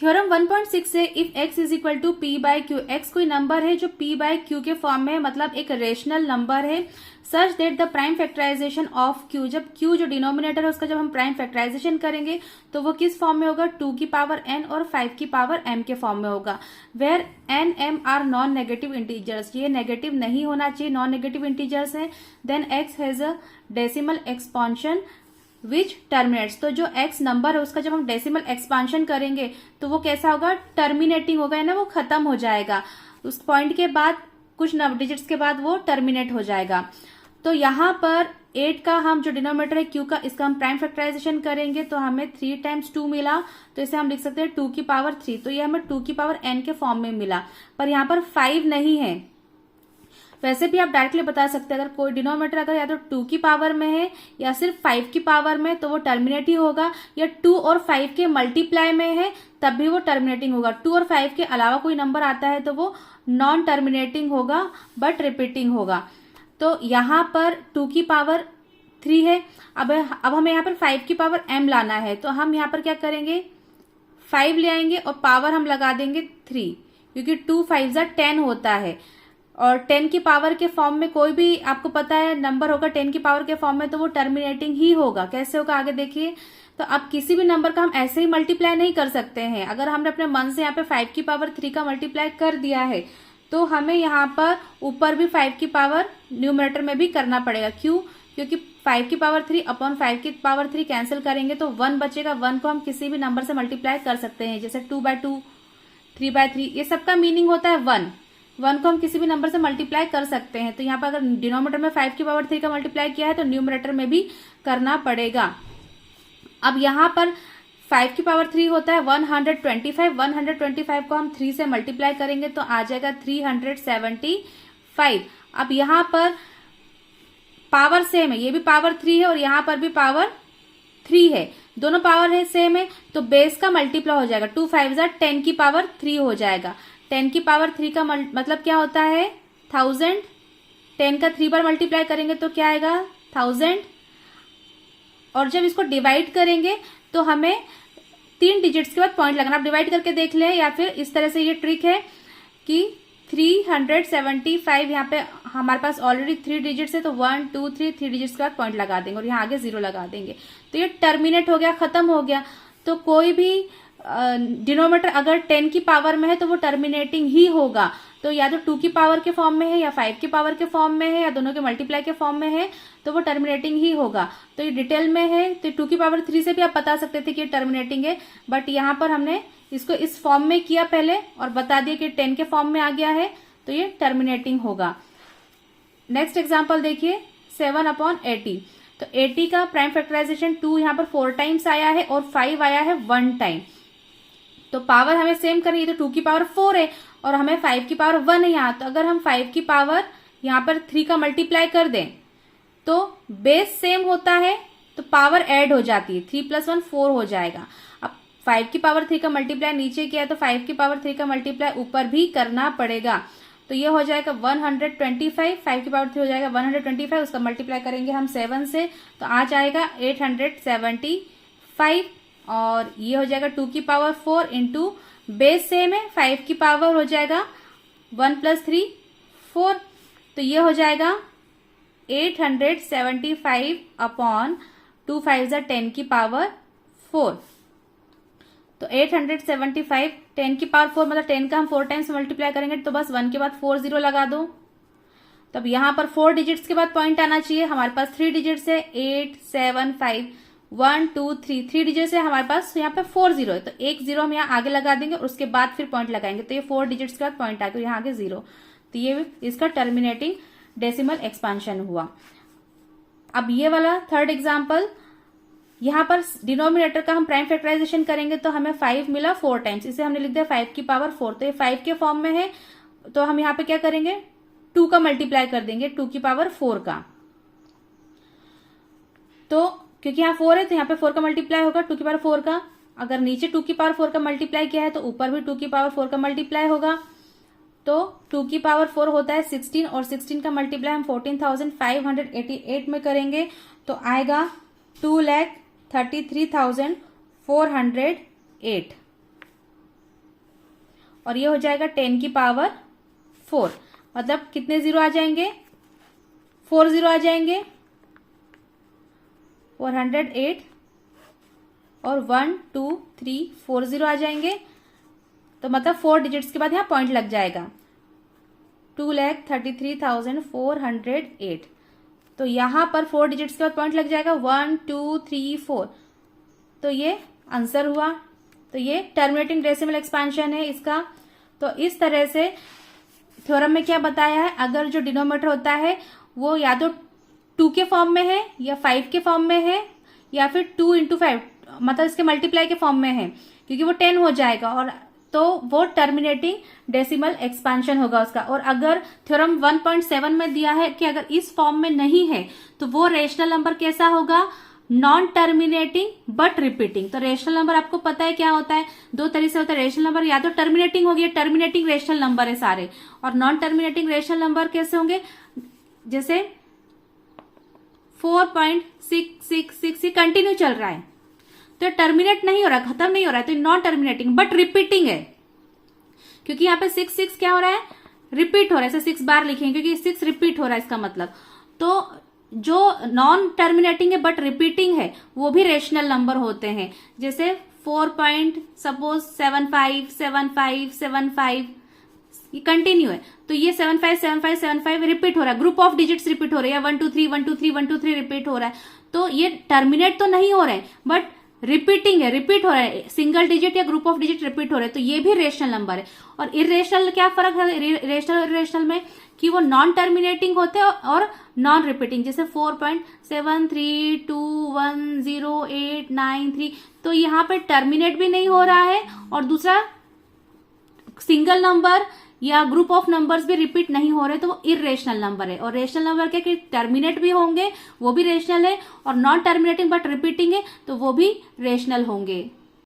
Theorem 1.6 से if x is equal to p by q, x कोई number है जो p बाय क्यू के फॉर्म में है, मतलब एक रेशनल नंबर है, such that the prime factorization of q, जब q जो डिनोमिनेटर है उसका जब हम प्राइम फैक्टराइजेशन करेंगे तो वो किस फॉर्म में होगा, 2 की पावर n और 5 की पावर m के फॉर्म में होगा, where n m are non negative integers, ये नेगेटिव नहीं होना चाहिए, नॉन नेगेटिव इंटीजर्स है, then x has a decimal expansion which terminates, तो जो x नंबर है उसका जब हम डेसिमल एक्सपांशन करेंगे तो वो कैसा होगा, टर्मिनेटिंग होगा, है ना, वो खत्म हो जाएगा, उस पॉइंट के बाद कुछ डिजिट्स के बाद वो टर्मिनेट हो जाएगा। तो यहाँ पर 8 का हम जो डिनोमिनेटर है q का, इसका हम प्राइम फैक्टराइजेशन करेंगे तो हमें 3 टाइम्स 2 मिला, तो इसे हम लिख सकते हैं 2 की पावर 3, तो ये हमें 2 की पावर n के फॉर्म में मिला, पर यहाँ पर 5 नहीं है। वैसे भी आप डायरेक्टली बता सकते हैं, अगर कोई डिनोमिनेटर अगर या तो 2 की पावर में है या सिर्फ 5 की पावर में तो वो टर्मिनेट ही होगा, या 2 और 5 के मल्टीप्लाई में है तब भी वो टर्मिनेटिंग होगा, 2 और 5 के अलावा कोई नंबर आता है तो वो नॉन टर्मिनेटिंग होगा बट रिपीटिंग होगा। तो यहाँ पर 2 की पावर 3 है, अब हमें यहाँ पर 5 की पावर m लाना है, तो हम यहाँ पर क्या करेंगे, 5 ले आएंगे और पावर हम लगा देंगे 3, क्योंकि 2 5 10 होता है, और 10 की पावर के फॉर्म में कोई भी आपको पता है नंबर होगा 10 की पावर के फॉर्म में तो वो टर्मिनेटिंग ही होगा। कैसे होगा आगे देखिए, तो अब किसी भी नंबर का हम ऐसे ही मल्टीप्लाई नहीं कर सकते हैं, अगर हमने अपने मन से यहाँ पे 5 की पावर 3 का मल्टीप्लाई कर दिया है तो हमें यहाँ पर ऊपर भी 5 की पावर न्यूमरेटर में भी करना पड़ेगा, क्यों, क्योंकि 5 की पावर 3 अपॉन 5 की पावर 3 कैंसिल करेंगे तो 1 बचेगा, 1 को हम किसी भी नंबर से मल्टीप्लाई कर सकते हैं, जैसे 2 बाय 2, 3 बाय 3, ये सबका मीनिंग होता है 1 को हम किसी भी नंबर से मल्टीप्लाई कर सकते हैं। तो यहाँ पर अगर डिनोमिनेटर में 5 की पावर 3 का मल्टीप्लाई किया है तो न्यूमरेटर में भी करना पड़ेगा। अब यहाँ पर 5 की पावर 3 होता है 125 को हम 3 से मल्टीप्लाई करेंगे तो आ जाएगा 375। अब यहाँ पर पावर सेम है, ये भी पावर 3 है और यहाँ पर भी पावर 3 है, दोनों पावर है सेम है, तो बेस का मल्टीप्लाई हो जाएगा, 2 5 10 की पावर 3 हो जाएगा। 10 की पावर 3 का मतलब क्या होता है 1000, 10 का 3 बार मल्टीप्लाई करेंगे तो क्या आएगा 1000, और जब इसको डिवाइड करेंगे तो हमें 3 डिजिट्स के बाद पॉइंट लगाना, आप डिवाइड करके देख लें या फिर इस तरह से, ये ट्रिक है कि 375 यहाँ पे हमारे पास ऑलरेडी 3 डिजिट्स है तो 1 2 3 डिजिट्स के बाद पॉइंट लगा देंगे और यहाँ आगे 0 लगा देंगे, तो ये टर्मिनेट हो गया, खत्म हो गया। तो कोई भी डिनोमिनेटर अगर 10 की पावर में है तो वो टर्मिनेटिंग ही होगा, तो या तो 2 की पावर के फॉर्म में है या 5 की पावर के फॉर्म में है या दोनों के मल्टीप्लाई के फॉर्म में है तो वो टर्मिनेटिंग ही होगा। तो ये डिटेल में है, तो 2 की पावर 3 से भी आप बता सकते थे कि ये टर्मिनेटिंग है, बट यहाँ पर हमने इसको इस फॉर्म में किया पहले और बता दिया कि 10 के फॉर्म में आ गया है तो ये टर्मिनेटिंग होगा। नेक्स्ट एग्जाम्पल देखिए 7/80, तो 80 का प्राइम फैक्टराइजेशन 2 यहाँ पर 4 टाइम्स आया है और 5 आया है 1 टाइम, तो पावर हमें सेम करनी है, तो 2 की पावर 4 है और हमें 5 की पावर 1 है यहाँ, तो अगर हम 5 की पावर यहाँ पर 3 का मल्टीप्लाई कर दें तो बेस सेम होता है तो पावर ऐड हो जाती है, 3 + 1 4 हो जाएगा। अब 5 की पावर 3 का मल्टीप्लाई नीचे किया है तो 5 की पावर 3 का मल्टीप्लाई ऊपर भी करना पड़ेगा, तो ये हो जाएगा 125, 5 की पावर 3 हो जाएगा 125, उसका मल्टीप्लाई करेंगे हम 7 से तो आ जाएगा 875, और ये हो जाएगा 2 की पावर 4 इंटू बेस सेम है 5 की पावर हो जाएगा 1 + 3 4, तो ये हो जाएगा 875 अपॉन 2 5 10 की पावर 4, तो 875 10 की पावर 4 मतलब 10 का हम 4 टाइम्स मल्टीप्लाई करेंगे तो बस 1 के बाद 4 0 लगा दो, तब यहाँ पर 4 डिजिट्स के बाद पॉइंट आना चाहिए, हमारे पास 3 डिजिट्स है 8 7 5 1 2 3 डिजिट्स है हमारे पास, तो यहाँ पे 4 0 है तो एक 0 हम यहाँ आगे लगा देंगे और उसके बाद फिर पॉइंट लगाएंगे, तो ये 4 डिजिट्स के बाद पॉइंट आ गया यहाँ आगे 0, तो ये इसका टर्मिनेटिंग डेसिमल एक्सपांशन हुआ। अब ये वाला थर्ड एग्जाम्पल, यहाँ पर डिनोमिनेटर का हम प्राइम फैक्टराइजेशन करेंगे तो हमें 5 मिला 4 टाइम्स, इसे हमने लिख दिया 5 की पावर 4, तो ये 5 के फॉर्म में है तो हम यहाँ पे क्या करेंगे 2 का मल्टीप्लाई कर देंगे 2 की पावर 4 का, तो क्योंकि यहाँ 4 है तो यहाँ पे 4 का मल्टीप्लाई होगा 2 की पावर 4 का, अगर नीचे 2 की पावर 4 का मल्टीप्लाई किया है तो ऊपर भी 2 की पावर 4 का मल्टीप्लाई होगा, तो 2 की पावर 4 होता है 16 और 16 का मल्टीप्लाई हम 14,588 में करेंगे तो आएगा 2,33,408। और ये हो जाएगा 10 की पावर 4, मतलब कितने जीरो आ जाएंगे, 4 जीरो आ जाएंगे, 408 और 1 2 3 4 जीरो आ जाएंगे। तो मतलब 4 डिजिट्स के बाद यहाँ पॉइंट लग जाएगा, 2,33,408। तो यहाँ पर 4 डिजिट्स के बाद पॉइंट लग जाएगा, 1 2 3 4। तो ये आंसर हुआ। तो ये टर्मिनेटिंग डेसिमल एक्सपेंशन है इसका। तो इस तरह से थ्योरम में क्या बताया है, अगर जो डिनोमिनेटर होता है वो या तो 2 के फॉर्म में है या 5 के फॉर्म में है या फिर 2 into 5 मतलब इसके मल्टीप्लाई के फॉर्म में है, क्योंकि वो 10 हो जाएगा, और तो वो टर्मिनेटिंग डेसिमल एक्सपेंशन होगा उसका। और अगर थ्योरम 1.7 में दिया है कि अगर इस फॉर्म में नहीं है तो वो रेशनल नंबर कैसा होगा, नॉन टर्मिनेटिंग बट रिपीटिंग। तो रेशनल नंबर आपको पता है क्या होता है, दो तरीके से होता है रेशनल नंबर, या तो टर्मिनेटिंग हो गया, टर्मिनेटिंग रेशनल नंबर है सारे, और नॉन टर्मिनेटिंग रेशनल नंबर कैसे होंगे, जैसे 4.666 कंटिन्यू चल रहा है तो टर्मिनेट नहीं हो रहा, खत्म नहीं हो रहा है, तो नॉन टर्मिनेटिंग बट रिपीटिंग है, क्योंकि यहाँ पे 6 क्या हो रहा है, रिपीट हो रहा है, ऐसे 6 बार लिखेंगे क्योंकि 6 रिपीट हो रहा है इसका मतलब। तो जो नॉन टर्मिनेटिंग है बट रिपीटिंग है वो भी रेशनल नंबर होते हैं, जैसे 4.75 ये कंटिन्यू है, तो ये 75 रिपीट हो रहा है, ग्रुप ऑफ डिजिट्स रिपीट हो रहे हैं, 1 2 3 1 2 3 1 2 3 रिपीट हो रहा है। तो ये टर्मिनेट तो नहीं हो रहे हैं बट रिपीटिंग है, रिपीट हो रहा है, सिंगल डिजिट या ग्रुप ऑफ डिजिट रिपीट हो रहे हैं, तो ये भी रेशनल नंबर है। और इरेशनल क्या फर्क है रेशनल और इरेशनल में, कि वो नॉन टर्मिनेटिंग होते हैं और नॉन रिपीटिंग, जैसे 4.73210893, तो यहाँ पे टर्मिनेट भी नहीं हो रहा है और दूसरा सिंगल नंबर या ग्रुप ऑफ नंबर्स भी रिपीट नहीं हो रहे, तो वो इरेशनल नंबर है। और रेशनल नंबर क्या कि टर्मिनेट भी होंगे वो भी रेशनल है, और नॉन टर्मिनेटिंग बट रिपीटिंग है तो वो भी रेशनल होंगे।